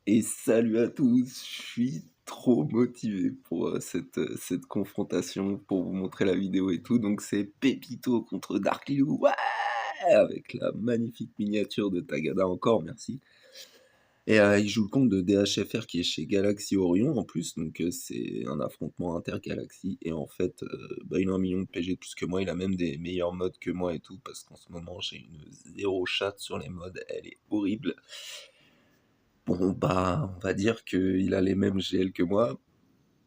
Et salut à tous, je suis trop motivé pour cette confrontation, pour vous montrer la vidéo et tout. Donc c'est Pépito contre Dark Liu, ouais, avec la magnifique miniature de Tagada encore, merci. Et il joue le compte de DHFR qui est chez Galaxy Orion en plus, donc c'est un affrontement intergalaxie. Et en fait, bah, il a 1 million de PG de plus que moi, il a même des meilleurs modes que moi et tout, parce qu'en ce moment j'ai une zéro chatte sur les modes, elle est horrible. Bon, bah, on va dire qu'il a les mêmes GL que moi,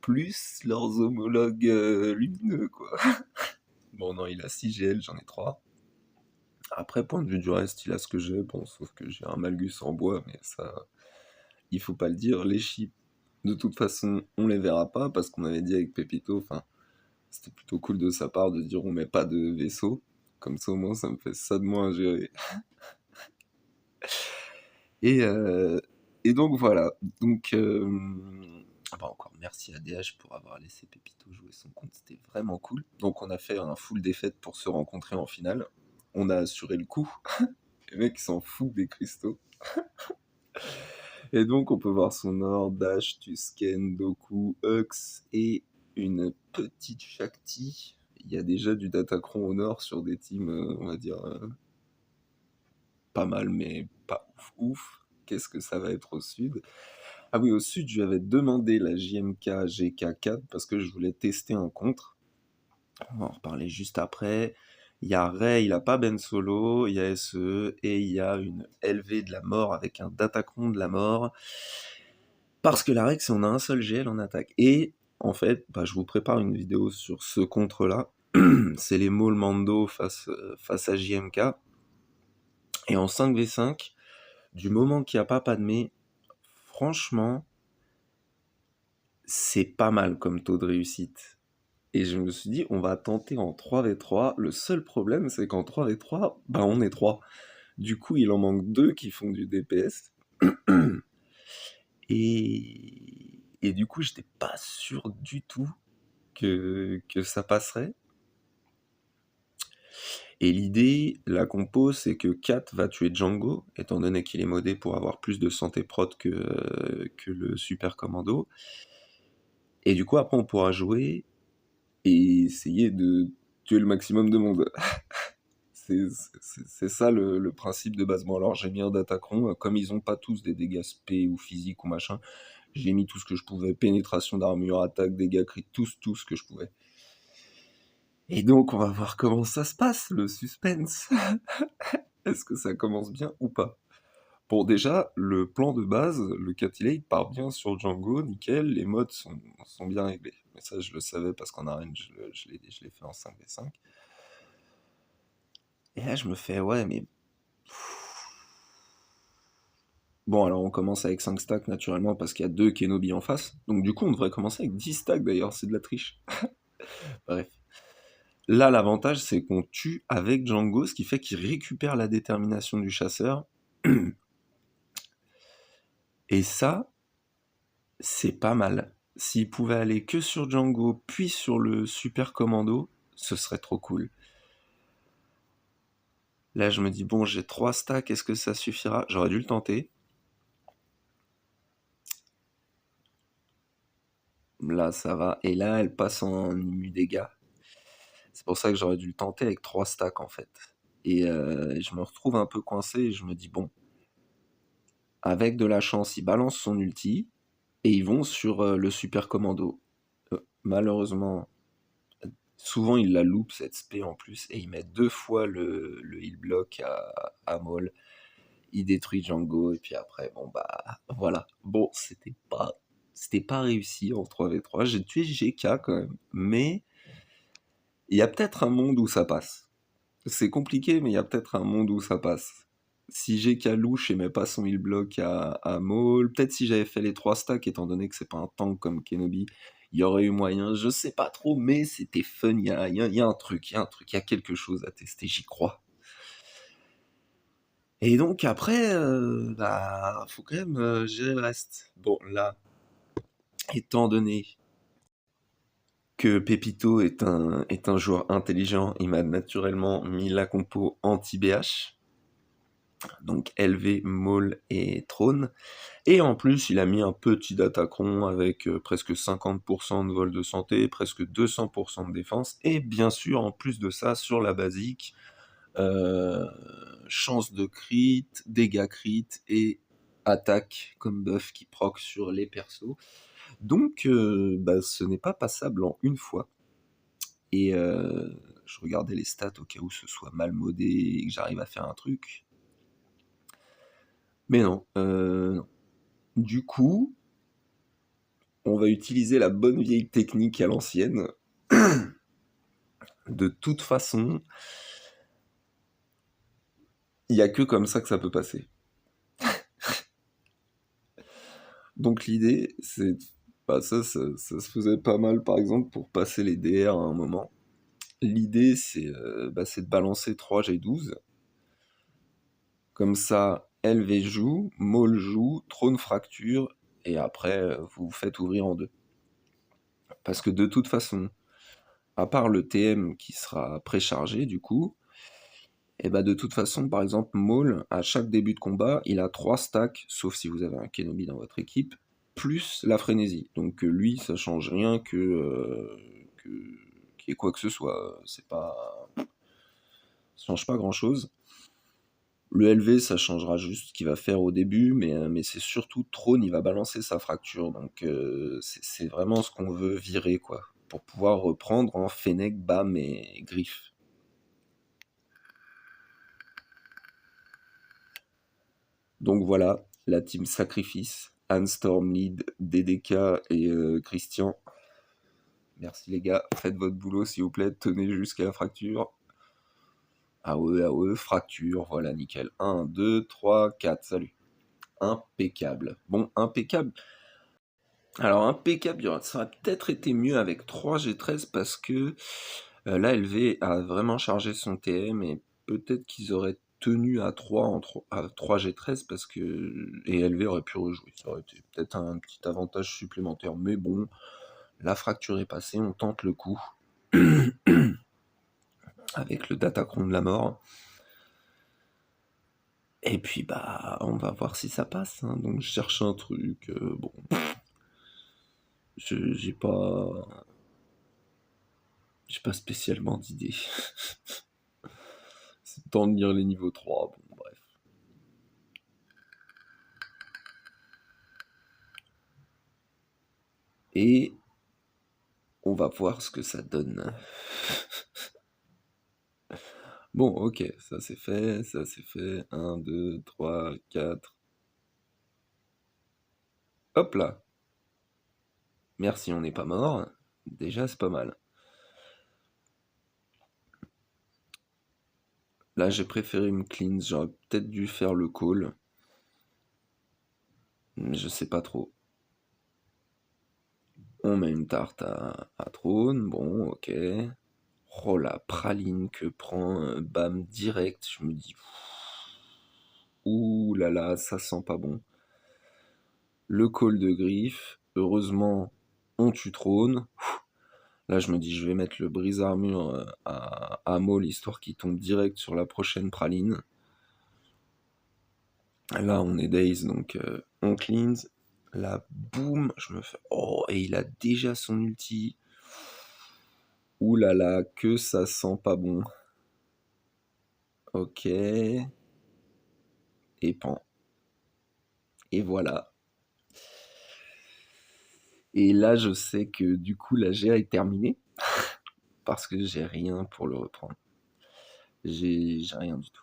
plus leurs homologues lumineux, quoi. Bon, non, il a 6 GL, j'en ai 3. Après, point de vue du reste, il a ce que j'ai, bon, sauf que j'ai un Malgus en bois, mais ça, il faut pas le dire. Les chips, de toute façon, on les verra pas, parce qu'on avait dit avec Pépito, enfin, c'était plutôt cool de sa part de se dire on met pas de vaisseau, comme ça au moins ça me fait ça de moins à gérer. Et, euh, et donc voilà, donc bah encore merci à DH pour avoir laissé Pépito jouer son compte, c'était vraiment cool. Donc on a fait un full défaite pour se rencontrer en finale. On a assuré le coup, les mecs s'en foutent des cristaux. Et donc on peut voir son or, Dash, Tusken, Doku, Hux et une petite Shakti. Il y a déjà du Datacron au nord sur des teams, on va dire, pas mal, mais pas ouf ouf. Qu'est-ce que ça va être au sud? Ah oui, au sud, je lui avais demandé la JMK GK4 parce que je voulais tester un contre. On va en reparler juste après. Il y a Ray, il a pas Ben Solo, il y a SE, et il y a une LV de la mort avec un Datacron de la mort. Parce que la règle, c'est on a un seul GL en attaque. Et en fait, bah, je vous prépare une vidéo sur ce contre-là. C'est les Maul Mando face à JMK. Et en 5v5, du moment qu'il n'y a pas Padmé, franchement, c'est pas mal comme taux de réussite. Et je me suis dit, on va tenter en 3v3. Le seul problème, c'est qu'en 3v3, bah on est 3. Du coup, il en manque 2 qui font du DPS. Et du coup, j'étais pas sûr du tout que ça passerait. Et l'idée, la compo, c'est que Kat va tuer Django, étant donné qu'il est modé pour avoir plus de santé prot que le super commando. Et du coup, après, on pourra jouer et essayer de tuer le maximum de monde. C'est ça le principe de base. Bon, alors j'ai mis un Datacron, comme ils ont pas tous des dégâts spé ou physiques ou machin, j'ai mis tout ce que je pouvais, pénétration d'armure, attaque, dégâts crit, tout ce que je pouvais. Et donc on va voir comment ça se passe, le suspense. Est-ce que ça commence bien ou pas? Bon, déjà, le plan de base, le Catilade part bien sur Django, nickel, les modes sont bien réglés. Mais ça, je le savais parce qu'en arène, je l'ai fait en 5v5. Et là, je me fais, ouais, mais. Bon, alors on commence avec 5 stacks naturellement parce qu'il y a 2 Kenobi en face. Donc du coup, on devrait commencer avec 10 stacks d'ailleurs, c'est de la triche. Bref. Là, l'avantage, c'est qu'on tue avec Django, ce qui fait qu'il récupère la détermination du chasseur. Et ça, c'est pas mal. S'il pouvait aller que sur Django, puis sur le super commando, ce serait trop cool. Là, je me dis, bon, j'ai 3 stacks, est-ce que ça suffira? J'aurais dû le tenter. Là, ça va. Et là, elle passe en immu dégâts. C'est pour ça que j'aurais dû le tenter avec 3 stacks, en fait. Et je me retrouve un peu coincé, et je me dis, bon, avec de la chance, il balance son ulti, et ils vont sur le super commando. Malheureusement, souvent il la loupe cette spé en plus, et il met 2 fois le heal block à Maul. Il détruit Django, et puis après, bon bah voilà. Bon, c'était pas réussi en 3v3. J'ai tué GK quand même, mais il y a peut-être un monde où ça passe. C'est compliqué, mais il y a peut-être un monde où ça passe. Si GK louche et met pas son heal block à Maul, peut-être si j'avais fait les 3 stacks, étant donné que c'est pas un tank comme Kenobi, il y aurait eu moyen, je sais pas trop, mais c'était fun, il y a un truc, il y a quelque chose à tester, j'y crois. Et donc après, bah, faut quand même gérer le reste. Bon, là, étant donné que Pépito est un joueur intelligent, il m'a naturellement mis la compo anti-BH. Donc LV, Maul et Trône. Et en plus, il a mis un petit Datacron avec presque 50% de vol de santé, presque 200% de défense, et bien sûr, en plus de ça, sur la basique, chance de crit, dégâts crit et attaque comme buff qui proc sur les persos. Donc, ce n'est pas passable en une fois. Et je regardais les stats au cas où ce soit mal modé et que j'arrive à faire un truc. Mais non, non. Du coup, on va utiliser la bonne vieille technique à l'ancienne. De toute façon, il n'y a que comme ça que ça peut passer. Donc l'idée, c'est... ça se faisait pas mal, par exemple, pour passer les DR à un moment. L'idée, c'est de balancer 3G12. Comme ça, LV joue, Maul joue, Trône fracture, et après, vous faites ouvrir en deux. Parce que de toute façon, à part le TM qui sera préchargé, du coup, et de toute façon, par exemple, Maul, à chaque début de combat, il a 3 stacks, sauf si vous avez un Kenobi dans votre équipe, plus la frénésie. Donc lui, ça change rien qu'il y ait quoi que ce soit. C'est pas... Ça change pas grand-chose. Le LV, ça changera juste ce qu'il va faire au début, mais c'est surtout Trône, il va balancer sa fracture. Donc c'est vraiment ce qu'on veut virer, quoi. Pour pouvoir reprendre en Fennec, Bam et Griffe. Donc voilà, la team Sacrifice, Anne Storm lead, DDK et Christian. Merci les gars, faites votre boulot s'il vous plaît, tenez jusqu'à la fracture. AOE, fracture, voilà, nickel. 1, 2, 3, 4, salut. Impeccable. Bon, impeccable. Alors impeccable, ça aurait peut-être été mieux avec 3G13 parce que là, LV a vraiment chargé son TM et peut-être qu'ils auraient tenu à 3G13 parce que et LV aurait pu rejouer. Ça aurait été peut-être un petit avantage supplémentaire. Mais bon, la fracture est passée, on tente le coup avec le Datacron de la mort. Et puis on va voir si ça passe. Hein. Donc je cherche un truc. Bon, j'ai pas spécialement d'idée. C'est le temps de lire les niveaux 3, bon bref. Et on va voir ce que ça donne. Bon, ok, ça c'est fait, ça c'est fait. 1, 2, 3, 4. Hop là. Merci, on n'est pas mort. Déjà, c'est pas mal. Là, j'ai préféré me cleanse. J'aurais peut-être dû faire le call. Mais je sais pas trop. On met une tarte à Trône. Bon, ok. Oh la praline que prend Bam direct. Je me dis. Ouh là là, ça sent pas bon. Le call de Griffe. Heureusement, on tue Trône. Là, je me dis, je vais mettre le brise-armure à Maul, histoire qu'il tombe direct sur la prochaine praline. Là, on est Daze, donc on cleanse. Là, boum, je me fais... Oh, et il a déjà son ulti. Ouh là là, que ça sent pas bon. Ok. Et pan. Et voilà. Et là, je sais que du coup, la GA est terminée. Parce que j'ai rien pour le reprendre. J'ai rien du tout.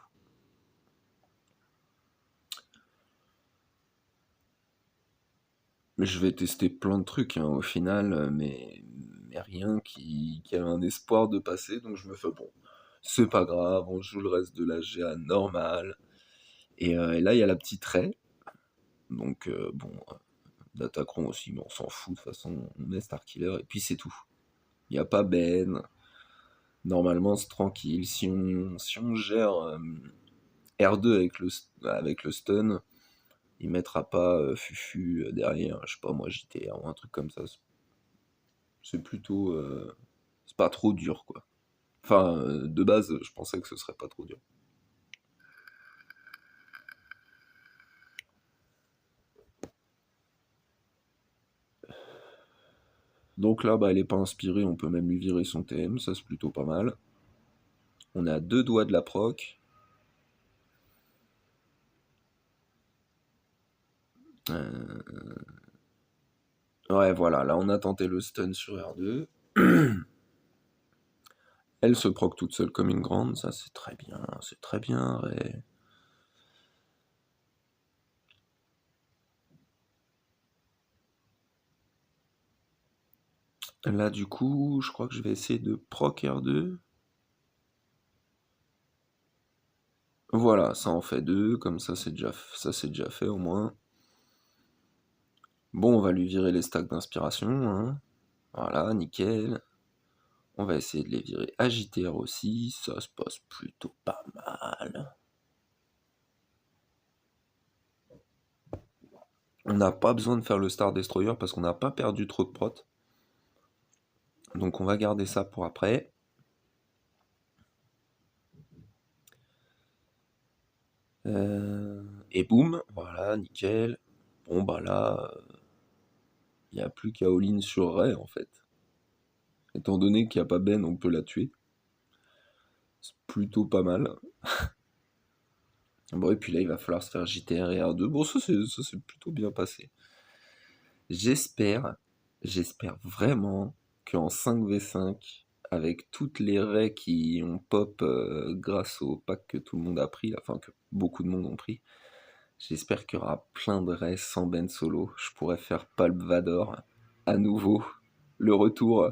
Je vais tester plein de trucs au final, mais rien qui a un espoir de passer. Donc je me fais bon, c'est pas grave, on joue le reste de la GA normal. Et là, il y a la petite Ray. Donc bon, Datacron aussi, mais on s'en fout de toute façon, on met Starkiller et puis c'est tout. Il n'y a pas Ben. Normalement, c'est tranquille. Si on gère R2 avec le stun, il mettra pas Fufu derrière, je sais pas moi, JTR ou un truc comme ça. C'est plutôt. C'est pas trop dur, quoi. Enfin, de base, je pensais que ce serait pas trop dur. Donc là, bah, elle est pas inspirée, on peut même lui virer son TM, ça c'est plutôt pas mal. On est à 2 doigts de la proc. Ouais, voilà, là on a tenté le stun sur R2. Elle se proc toute seule comme une grande, ça c'est très bien, Ray. Là du coup, je crois que je vais essayer de proc R2. Voilà, ça en fait deux, comme ça c'est déjà fait au moins. Bon, on va lui virer les stacks d'inspiration, hein. Voilà, nickel. On va essayer de les virer à JTR aussi, ça se passe plutôt pas mal. On n'a pas besoin de faire le Star Destroyer parce qu'on n'a pas perdu trop de prot. Donc on va garder ça pour après. Et boum, voilà, nickel. Bon bah là, il n'y a plus qu'à all-in sur Ray en fait. Étant donné qu'il n'y a pas Ben, on peut la tuer. C'est plutôt pas mal. Bon, et puis là, il va falloir se faire JTR et R2. Bon, ça s'est plutôt bien passé. J'espère, j'espère vraiment qu'en 5v5, avec toutes les raies qui ont pop grâce au pack que tout le monde a pris, là, enfin que beaucoup de monde ont pris, j'espère qu'il y aura plein de raies sans Ben solo. Je pourrais faire Palp Vador à nouveau. Le retour,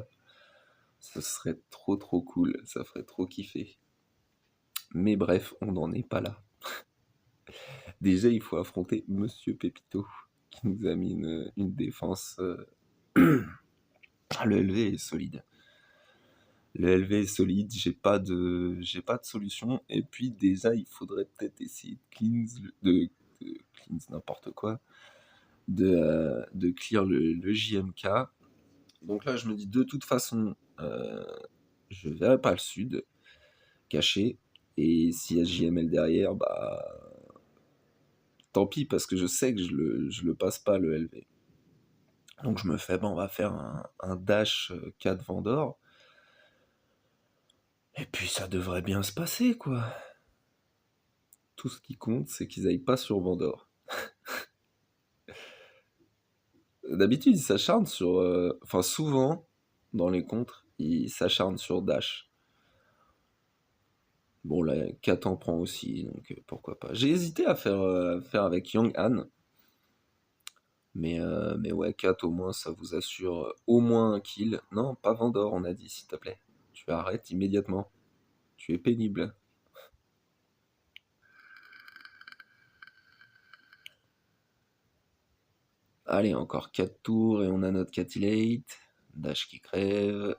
ce serait trop trop cool, ça ferait trop kiffer. Mais bref, on n'en est pas là. Déjà, il faut affronter Monsieur Pépito, qui nous a mis une défense. Le LV est solide. Le LV est solide, j'ai pas de solution. Et puis déjà, il faudrait peut-être essayer de cleanse n'importe quoi, de clear le JMK. Donc là, je me dis de toute façon, je verrai pas le sud caché. Et s'il y a JML derrière, bah tant pis parce que je sais que je le passe pas le LV. Donc je me fais, on va faire un dash 4 Vendor. Et puis ça devrait bien se passer, quoi. Tout ce qui compte, c'est qu'ils aillent pas sur Vendor. D'habitude, ils s'acharnent sur... Enfin, souvent, dans les contres, ils s'acharnent sur dash. Bon, là, 4 en prend aussi, donc pourquoi pas. J'ai hésité à faire avec Young Han. Mais ouais, 4 au moins, ça vous assure au moins un kill. Non, pas Vendor, on a dit, s'il te plaît. Tu arrêtes immédiatement. Tu es pénible. Allez, encore 4 tours et on a notre Catillate. Dash qui crève.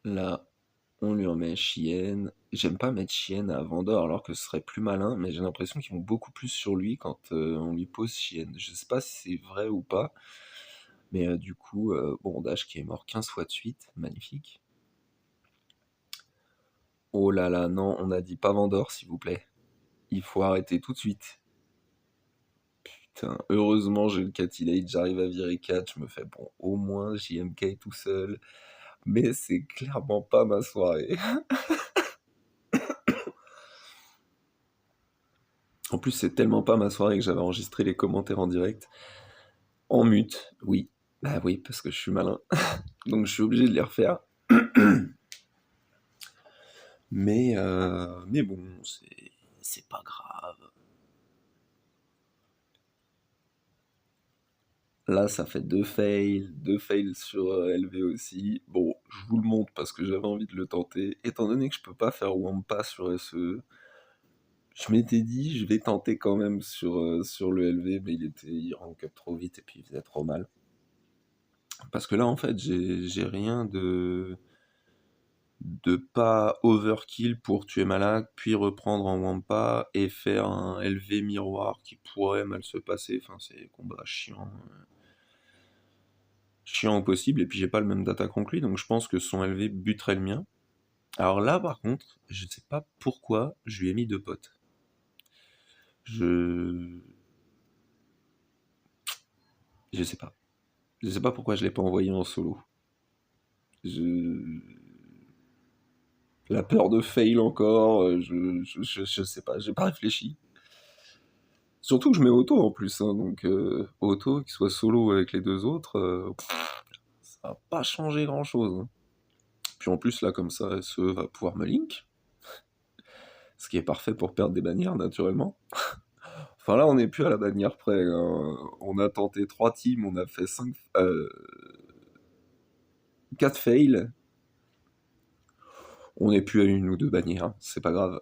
Là, on lui remet Chien. J'aime pas mettre Chien à Vendor alors que ce serait plus malin, mais j'ai l'impression qu'ils vont beaucoup plus sur lui quand on lui pose Chien. Je sais pas si c'est vrai ou pas, mais du coup, bon, Dash qui est mort 15 fois de suite, magnifique. Oh là là, non, on a dit pas Vendor, s'il vous plaît. Il faut arrêter tout de suite. Putain, heureusement j'ai le Catillate, j'arrive à virer 4, je me fais bon, au moins JMK tout seul, mais c'est clairement pas ma soirée. En plus, c'est tellement pas ma soirée que j'avais enregistré les commentaires en direct. En mute, oui. Bah oui, parce que je suis malin. Donc je suis obligé de les refaire. Mais bon, c'est pas grave. Là, ça fait deux fails sur LV aussi. Bon, je vous le montre parce que j'avais envie de le tenter. Étant donné que je peux pas faire Wampa sur SE, je m'étais dit, je vais tenter quand même sur le LV, mais il rank up trop vite et puis il faisait trop mal. Parce que là, en fait, j'ai rien de pas overkill pour tuer Malak, puis reprendre en Wampa et faire un LV miroir qui pourrait mal se passer. Enfin, c'est combat chiant. Chiant au possible, et puis j'ai pas le même data conclu, donc je pense que son LV buterait le mien. Alors là, par contre, je sais pas pourquoi je lui ai mis deux potes. Je. Je sais pas. Je sais pas pourquoi je l'ai pas envoyé en solo. Je... La peur de fail encore, je sais pas, j'ai pas réfléchi. Surtout que je mets auto en plus, hein, donc auto, qu'il soit solo avec les deux autres, ça va pas changer grand chose. Puis en plus, là, comme ça, SE va pouvoir me link, ce qui est parfait pour perdre des bannières, naturellement. Enfin là, on n'est plus à la bannière près, hein. On a tenté 3 teams, on a fait 4 fails. On n'est plus à une ou deux bannières, hein, c'est pas grave.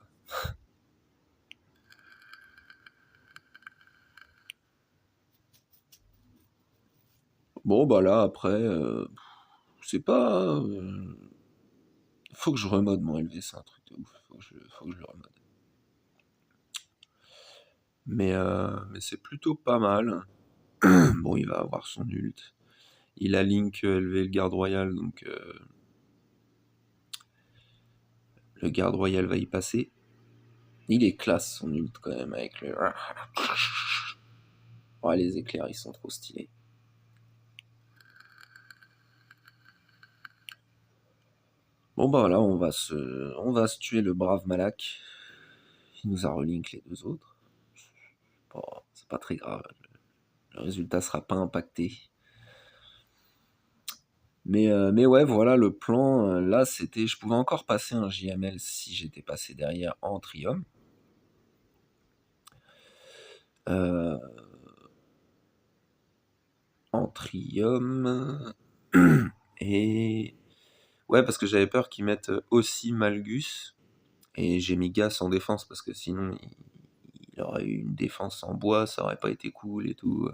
Bon, bah là, après, c'est pas... faut que je remode mon LV, c'est un truc de ouf. Faut que je le remode. Mais c'est plutôt pas mal. Bon, il va avoir son ult. Il a Link LV le garde royal, donc le garde royal va y passer. Il est classe son ult quand même avec le... Ouais, les éclairs, ils sont trop stylés. Bon bah là, on va se tuer le brave Malak. Il nous a relink les deux autres. Bon, c'est pas très grave. Le résultat sera pas impacté. Mais ouais, voilà, le plan, là, c'était... Je pouvais encore passer un JML si j'étais passé derrière en Trium. Euh, en Trium. Et... Ouais, parce que j'avais peur qu'ils mettent aussi Malgus. Et j'ai mis Gas en défense, parce que sinon, il aurait eu une défense en bois, ça aurait pas été cool et tout.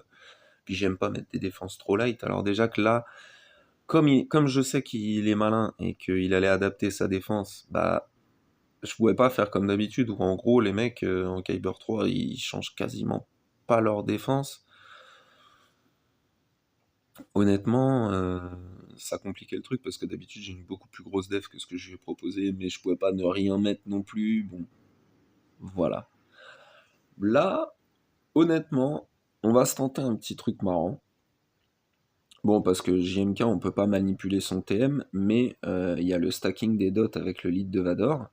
Puis j'aime pas mettre des défenses trop light. Alors déjà que là, comme je sais qu'il est malin et qu'il allait adapter sa défense, bah je pouvais pas faire comme d'habitude où en gros les mecs en Kyber 3 ils changent quasiment pas leur défense. Honnêtement, ça compliquait le truc parce que d'habitude j'ai une beaucoup plus grosse def que ce que je lui ai proposé, mais je pouvais pas ne rien mettre non plus. Bon, voilà. Là, honnêtement, on va se tenter un petit truc marrant. Bon, parce que JMK, on peut pas manipuler son TM, mais il y a le stacking des dots avec le lead de Vador.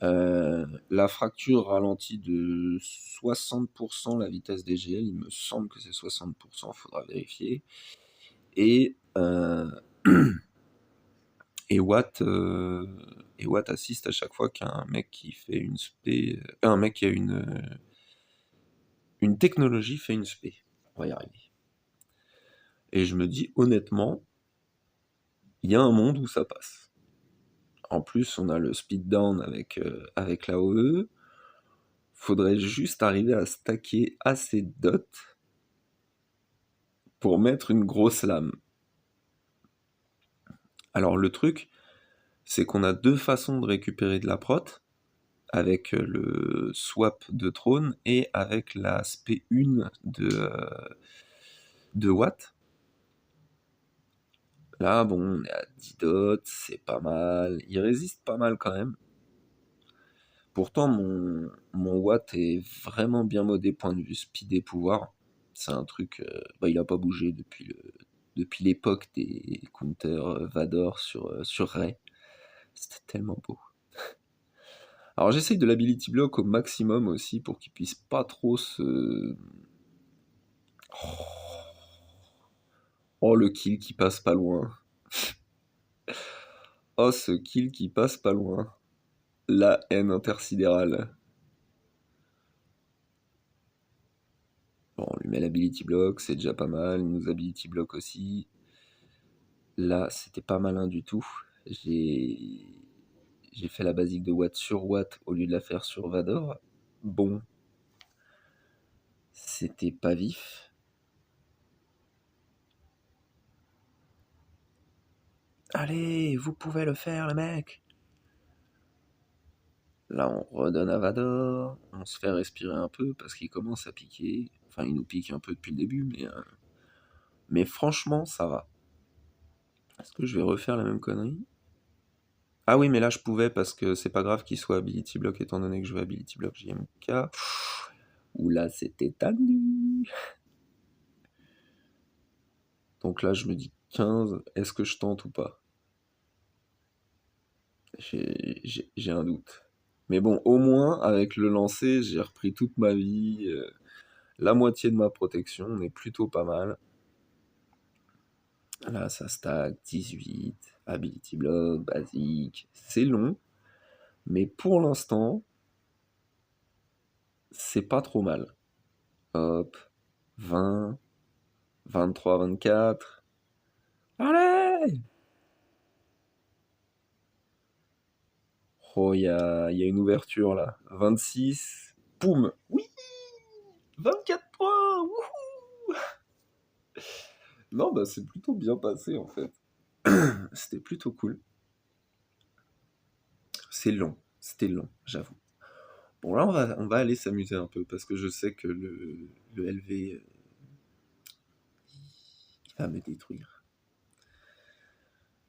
La fracture ralentit de 60% la vitesse des GL, il me semble que c'est 60%, faudra vérifier. Et, et Watt assiste à chaque fois qu'il y a un mec qui fait une spé, un mec qui a une technologie fait une spé. On va y arriver. Et je me dis honnêtement, il y a un monde où ça passe. En plus, on a le speed down avec la OE. Faudrait juste arriver à stacker assez de dots pour mettre une grosse lame. Alors le truc, c'est qu'on a deux façons de récupérer de la prot, avec le swap de trône et avec la SP1 de Watt. Là, bon, on est à 10 dots, c'est pas mal. Il résiste pas mal quand même. Pourtant, mon Watt est vraiment bien modé point de vue speed et pouvoir. C'est un truc, bah, il a pas bougé depuis l'époque des counters Vador sur Ray. C'était tellement beau. Alors j'essaye de l'ability block au maximum aussi pour qu'il puisse pas trop se... Oh le kill qui passe pas loin. Oh ce kill qui passe pas loin. La haine intersidérale. Bon, on lui met l'ability block, c'est déjà pas mal. Il nous ability block aussi. Là, c'était pas malin du tout. J'ai fait la basique de Watt sur Watt au lieu de la faire sur Vador. Bon, c'était pas vif. Allez, vous pouvez le faire, les mecs. Là, on redonne à Vador. On se fait respirer un peu parce qu'il commence à piquer. Enfin, il nous pique un peu depuis le début, mais franchement, ça va. Est-ce que je vais refaire la même connerie? Ah oui, mais là, je pouvais parce que c'est pas grave qu'il soit ability block étant donné que je vais ability block JMK. Ouh là, c'était tendu. Donc là, je me dis 15, est-ce que je tente ou pas? J'ai un doute. Mais bon, au moins, avec le lancer, j'ai repris toute ma vie, la moitié de ma protection, on est plutôt pas mal. Là, ça stack, 18, ability block, basique, c'est long, mais pour l'instant, c'est pas trop mal. Hop, 20, 23, 24. Allez! Oh, il y a une ouverture là. 26. Poum! Oui! 24 points! Wouhou! Non, bah c'est plutôt bien passé en fait. C'était plutôt cool. C'est long. C'était long, j'avoue. Bon, là, on va aller s'amuser un peu parce que je sais que le LV, il va me détruire.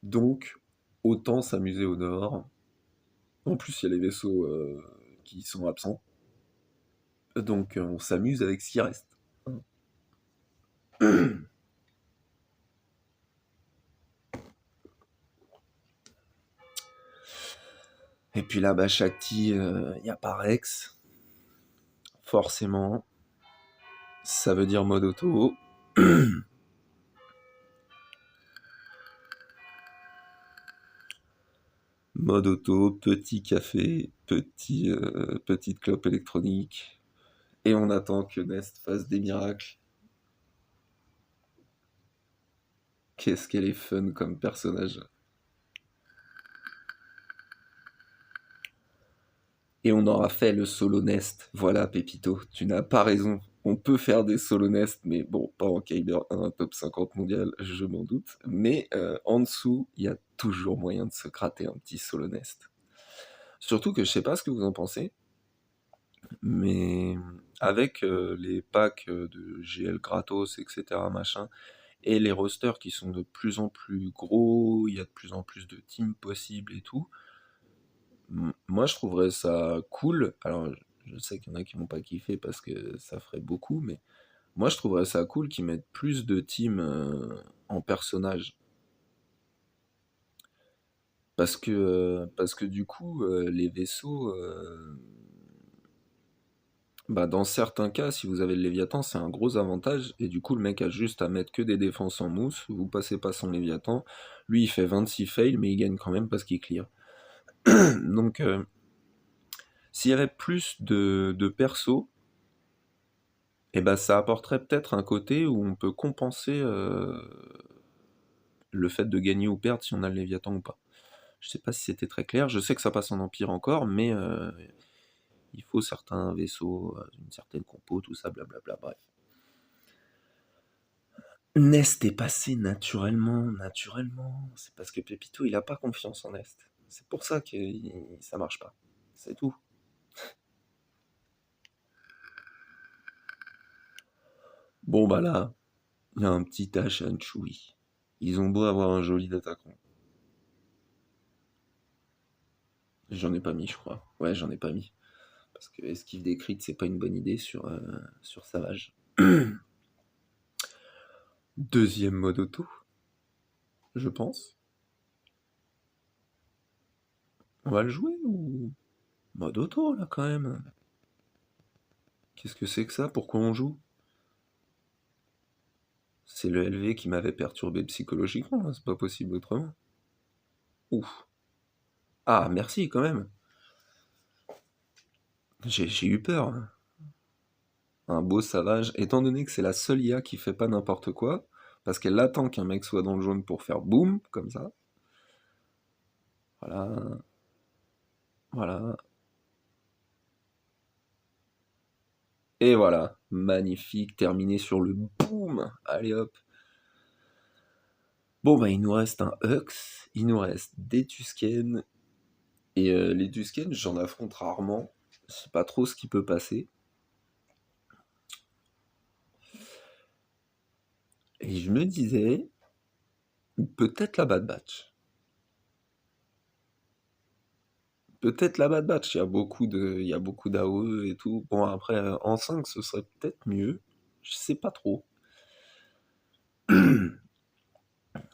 Donc, autant s'amuser au nord. En plus, il y a les vaisseaux qui sont absents. Donc, on s'amuse avec ce qui reste. Et puis là, bah, Shakti, il n'y a pas Rex. Forcément, ça veut dire mode auto. Mode auto, petit café, petite clope électronique. Et on attend que Nest fasse des miracles. Qu'est-ce qu'elle est fun comme personnage. Et on aura fait le solo Nest. Voilà, Pépito, tu n'as pas raison. On peut faire des solo Nest, mais bon, pas en Kyber 1 top 50 mondial, je m'en doute. Mais en dessous, il y a toujours moyen de se gratter un petit solo Nest. Surtout que je sais pas ce que vous en pensez, mais avec les packs de GL gratos, etc., machin, et les rosters qui sont de plus en plus gros, il y a de plus en plus de teams possibles et tout, moi je trouverais ça cool. Alors je sais qu'il y en a qui vont pas kiffer parce que ça ferait beaucoup, mais moi je trouverais ça cool qu'ils mettent plus de teams en personnages. Parce que du coup, les vaisseaux, bah, dans certains cas, si vous avez le Léviathan, c'est un gros avantage. Et du coup, le mec a juste à mettre que des défenses en mousse. Vous passez pas son Léviathan. Lui, il fait 26 fails, mais il gagne quand même parce qu'il clear. Donc, s'il y avait plus de persos, eh ben, ça apporterait peut-être un côté où on peut compenser le fait de gagner ou perdre si on a le Léviathan ou pas. Je sais pas si c'était très clair. Je sais que ça passe en Empire encore, mais il faut certains vaisseaux, une certaine compo, tout ça, blablabla. Bref. Nest est passé naturellement. C'est parce que Pépito, il a pas confiance en Nest. C'est pour ça que ça marche pas. C'est tout. Bon bah là, il y a un petit H à un Chewie. Ils ont beau avoir un joli attaquant. J'en ai pas mis, je crois. Ouais, j'en ai pas mis. Parce que esquive des crits, c'est pas une bonne idée sur Savage. Deuxième mode auto, je pense. On va le jouer ou... Mode auto, là, quand même. Qu'est-ce que c'est que ça? Pourquoi on joue? C'est le LV qui m'avait perturbé psychologiquement, là, c'est pas possible autrement. Ouf. Ah, merci quand même. J'ai eu peur, hein. Un beau savage, étant donné que c'est la seule IA qui fait pas n'importe quoi, parce qu'elle attend qu'un mec soit dans le jaune pour faire boum, comme ça. Voilà, voilà. Et voilà, magnifique, terminé sur le boum. Allez hop. Bon bah il nous reste un Hux, il nous reste des Tusken, et les Tusken j'en affronte rarement, je sais pas trop ce qui peut passer. Et je me disais, peut-être la Bad Batch. Peut-être la Bad Batch, il y a beaucoup d'AOE et tout. Bon, après, en 5, ce serait peut-être mieux. Je sais pas trop.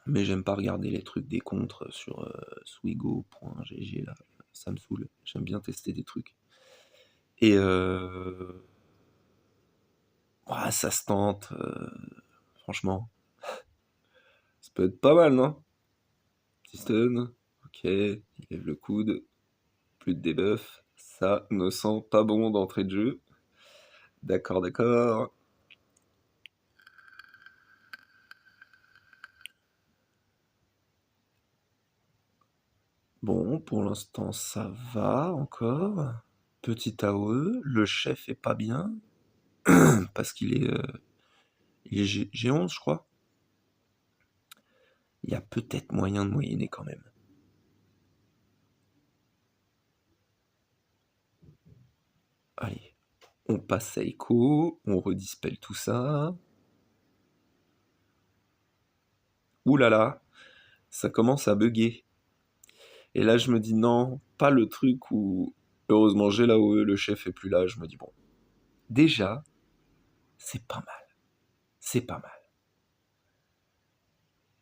Mais j'aime pas regarder les trucs des contres sur swigo.gg là, ça me saoule. J'aime bien tester des trucs. Et ouah, ça se tente, franchement. Ça peut être pas mal, non? Petit stun, ok, il lève le coude, plus de debuff. Ça ne sent pas bon d'entrée de jeu. D'accord, d'accord. Bon, pour l'instant, ça va encore. Petit AOE, le chef est pas bien, parce il est G11, je crois. Il y a peut-être moyen de moyenner quand même. Allez, on passe à Echo, on redispelle tout ça. Ouh là là, ça commence à bugger. Et là, je me dis non, pas le truc où, heureusement, j'ai l'AOE, le chef est plus là. Je me dis bon, déjà, c'est pas mal. C'est pas mal.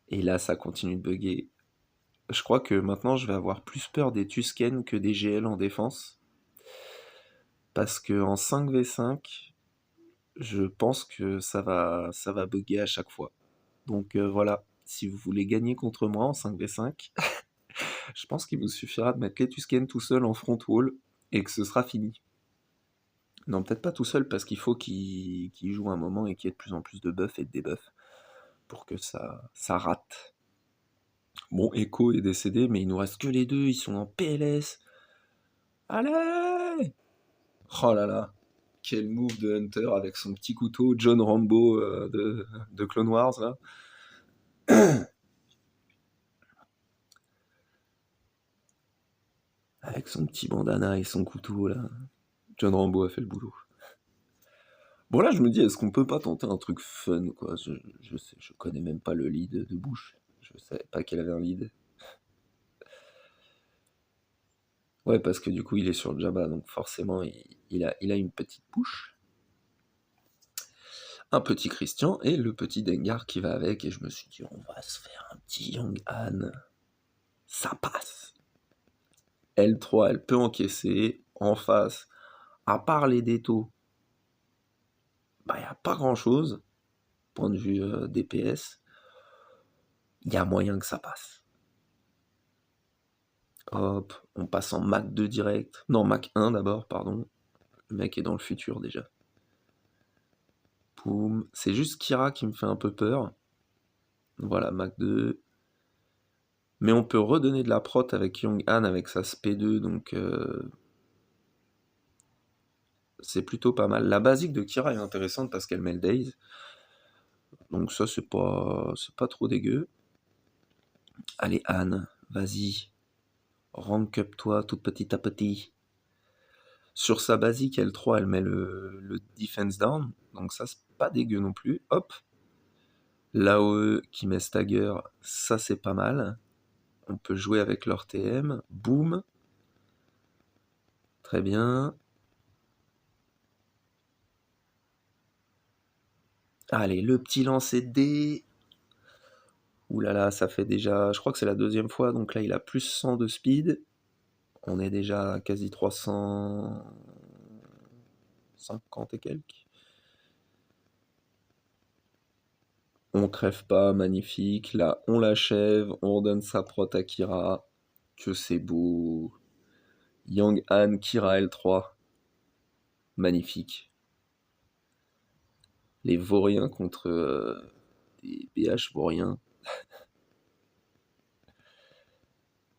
Et là, ça continue de bugger. Je crois que maintenant, je vais avoir plus peur des Tusken que des GL en défense. Parce que en 5v5, je pense que ça va bugger à chaque fois. Donc voilà, si vous voulez gagner contre moi en 5v5, je pense qu'il vous suffira de mettre les Tusken tout seul en front wall et que ce sera fini. Non, peut-être pas tout seul parce qu'il faut qu'il joue un moment et qu'il y ait de plus en plus de buffs et de debuffs pour que ça rate. Bon, Echo est décédé, mais il nous reste que les deux, ils sont en PLS. Allez! Oh là là, quel move de Hunter avec son petit couteau, John Rambo de Clone Wars là. Avec son petit bandana et son couteau là. John Rambo a fait le boulot. Bon là je me dis, est-ce qu'on peut pas tenter un truc fun quoi? Je connais même pas le lead de Bush. Je savais pas qu'elle avait un lead. Ouais, parce que du coup il est sur Jabba, donc forcément il a une petite bouche. Un petit Christian et le petit Dengar qui va avec, et je me suis dit on va se faire un petit Young Han. Ça passe. L3 elle peut encaisser. En face, à part les détos, bah y a pas grand chose, point de vue DPS. Il y a moyen que ça passe. Hop, on passe en Mac 2 direct. Non, Mac 1 d'abord, pardon. Le mec est dans le futur déjà. Poum. C'est juste Kira qui me fait un peu peur. Voilà, Mac 2. Mais on peut redonner de la prot avec Young Han avec sa SP2, donc c'est plutôt pas mal. La basique de Kira est intéressante parce qu'elle met le Daze. Donc ça, c'est pas trop dégueu. Allez, Han, vas-y. Rank up toi, tout petit à petit. Sur sa basique L3, elle met le defense down. Donc ça, c'est pas dégueu non plus. Hop. L'AOE qui met stagger, ça c'est pas mal. On peut jouer avec leur TM. Boum. Très bien. Allez, le petit lancer de dés. Ouh là là, ça fait déjà... Je crois que c'est la deuxième fois, donc là il a plus 100 de speed. On est déjà à quasi 350 et quelques. On crève pas, magnifique. Là, on l'achève, on redonne sa prot à Kira. Que c'est beau. Yang Han, Kira L3. Magnifique. Les vauriens contre des BH vauriens.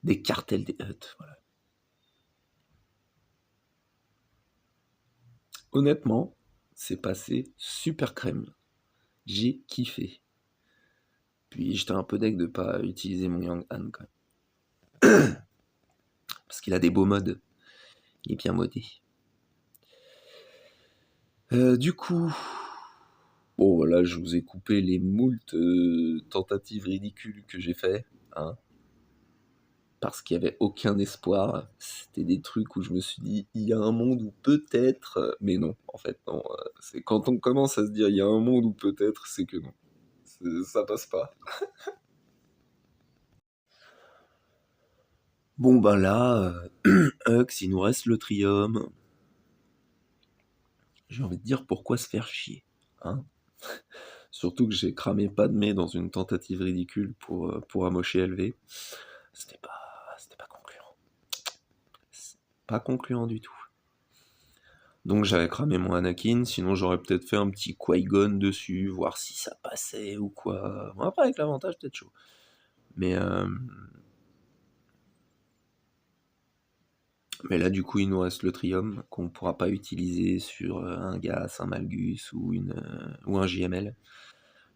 Des cartels des huttes, voilà. Honnêtement, c'est passé super crème. J'ai kiffé. Puis j'étais un peu deg de pas utiliser mon Yang Han quand même. Parce qu'il a des beaux modes. Il est bien modé. Du coup, bon voilà, je vous ai coupé les moultes tentatives ridicules que j'ai fait, hein, parce qu'il n'y avait aucun espoir. C'était des trucs où je me suis dit, il y a un monde où peut-être, mais non, en fait non. C'est quand on commence à se dire, il y a un monde où peut-être, c'est que non. Ça passe pas. Bon ben là, Hux, il nous reste le Trium. J'ai envie de dire pourquoi se faire chier, hein. Surtout que j'ai cramé Padmé dans une tentative ridicule pour amocher LV. C'était pas, c'était pas concluant. C'est pas concluant du tout. Donc j'avais cramé mon Anakin, sinon j'aurais peut-être fait un petit Qui-Gon dessus, voir si ça passait ou quoi. Bon après avec l'avantage peut-être chaud. Mais là du coup il nous reste le Trium qu'on pourra pas utiliser sur un Gas, un Malgus ou un JML.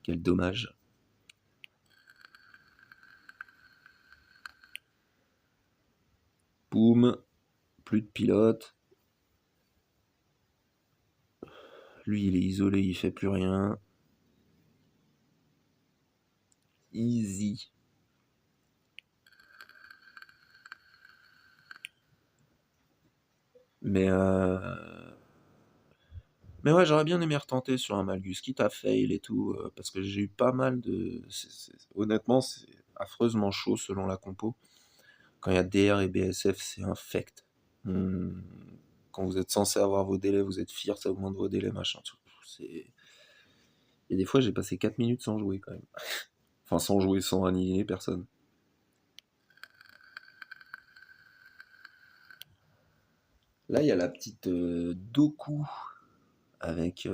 Quel dommage. Boum, plus de pilote. Lui il est isolé, il fait plus rien. Easy. Mais mais ouais, j'aurais bien aimé retenter sur un Malgus, quitte à fail et tout, parce que j'ai eu pas mal de. Honnêtement, c'est affreusement chaud selon la compo. Quand il y a DR et BSF, c'est infect. Hmm, Quand vous êtes censé avoir vos délais, vous êtes fier, ça augmente vos délais, machin. Tout. Et des fois, j'ai passé 4 minutes sans jouer quand même. Enfin, sans jouer, sans annihiler personne. Là, il y a la petite Doku avec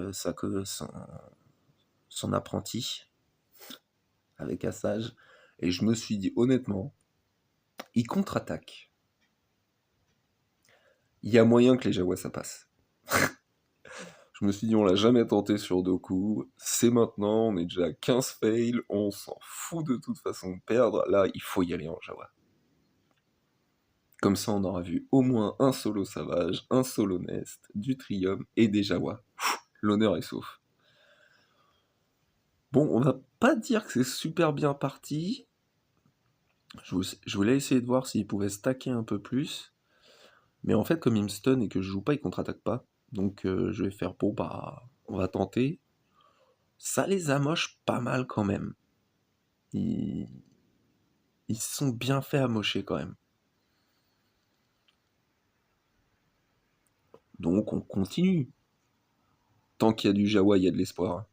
son apprenti, avec Assage. Et je me suis dit, honnêtement, il contre-attaque. Il y a moyen que les Jawas ça passe. Je me suis dit, on l'a jamais tenté sur Doku. C'est maintenant, on est déjà à 15 fails, on s'en fout de toute façon de perdre. Là, il faut y aller en Jawa. Comme ça, on aura vu au moins un solo Savage, un solo Nest, du Trium et des Jawa. L'honneur est sauf. Bon, on va pas dire que c'est super bien parti. Je voulais essayer de voir s'il pouvait stacker un peu plus. Mais en fait, comme il me stun et que je joue pas, il contre-attaque pas. Donc je vais faire, bon bah, on va tenter. Ça les amoche pas mal quand même. Ils, ils se sont bien fait amocher quand même. Donc on continue. Tant qu'il y a du Jawa, il y a de l'espoir.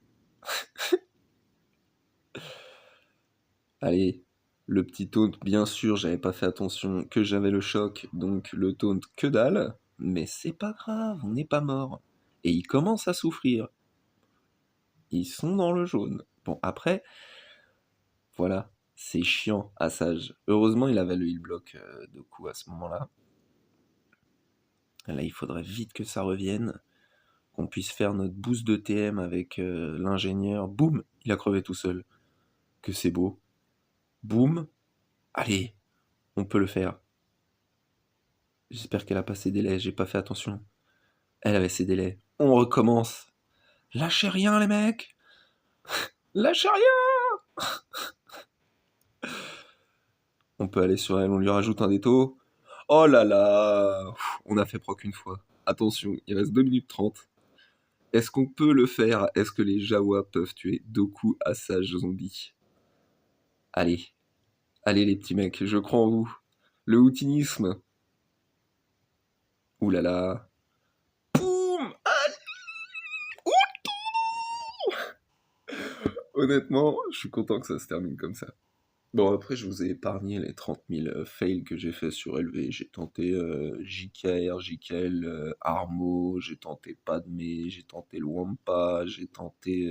Allez, le petit taunt, bien sûr, j'avais pas fait attention que j'avais le choc, donc le taunt que dalle. Mais c'est pas grave, on n'est pas mort. Et ils commencent à souffrir. Ils sont dans le jaune. Bon, après, voilà, c'est chiant, Assage. Heureusement, il avait le heal block de coup à ce moment-là. Là, il faudrait vite que ça revienne, qu'on puisse faire notre boost de TM avec l'ingénieur. Boum, il a crevé tout seul. Que c'est beau. Boum, allez, on peut le faire. J'espère qu'elle a pas ses délais, j'ai pas fait attention. Elle avait ses délais. On recommence. Lâchez rien, les mecs. Lâchez rien. On peut aller sur elle, on lui rajoute un déto. Oh là là, on a fait proc une fois. Attention, il reste 2 minutes 30. Est-ce qu'on peut le faire? Est-ce que les Jawa peuvent tuer Doku Assage Zombie? Allez, allez les petits mecs, je crois en vous. Le houtinisme. Ouh là là. Boum. Honnêtement, je suis content que ça se termine comme ça. Bon, après, je vous ai épargné les 30 000 fails que j'ai fait sur LV. J'ai tenté JKR, JKL, Armo, j'ai tenté Padmé, j'ai tenté le Wampa, j'ai tenté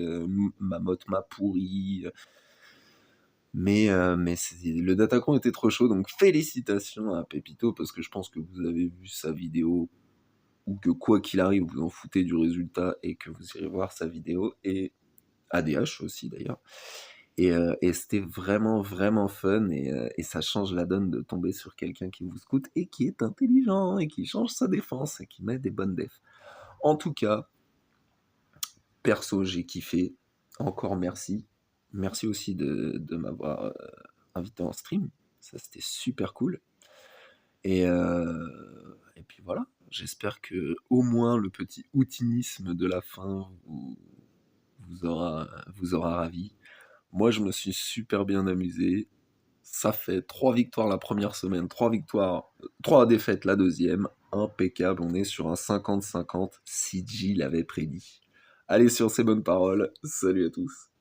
Mammoth Mapouri. Le Datacron était trop chaud, donc félicitations à Pepito, parce que je pense que vous avez vu sa vidéo, ou que quoi qu'il arrive, vous en foutez du résultat, et que vous irez voir sa vidéo, et ADH aussi d'ailleurs. Et c'était vraiment, vraiment fun, et ça change la donne de tomber sur quelqu'un qui vous scoute, et qui est intelligent, et qui change sa défense, et qui met des bonnes defs. En tout cas, perso, j'ai kiffé. Encore merci. Merci aussi de m'avoir invité en stream. Ça, c'était super cool. Et puis voilà. J'espère que au moins le petit houtinisme de la fin vous aura ravi. Moi, je me suis super bien amusé. Ça fait 3 victoires la première semaine, 3 victoires, 3 défaites la deuxième. Impeccable, on est sur un 50-50. CG l'avait prédit. Allez, sur ces bonnes paroles, salut à tous.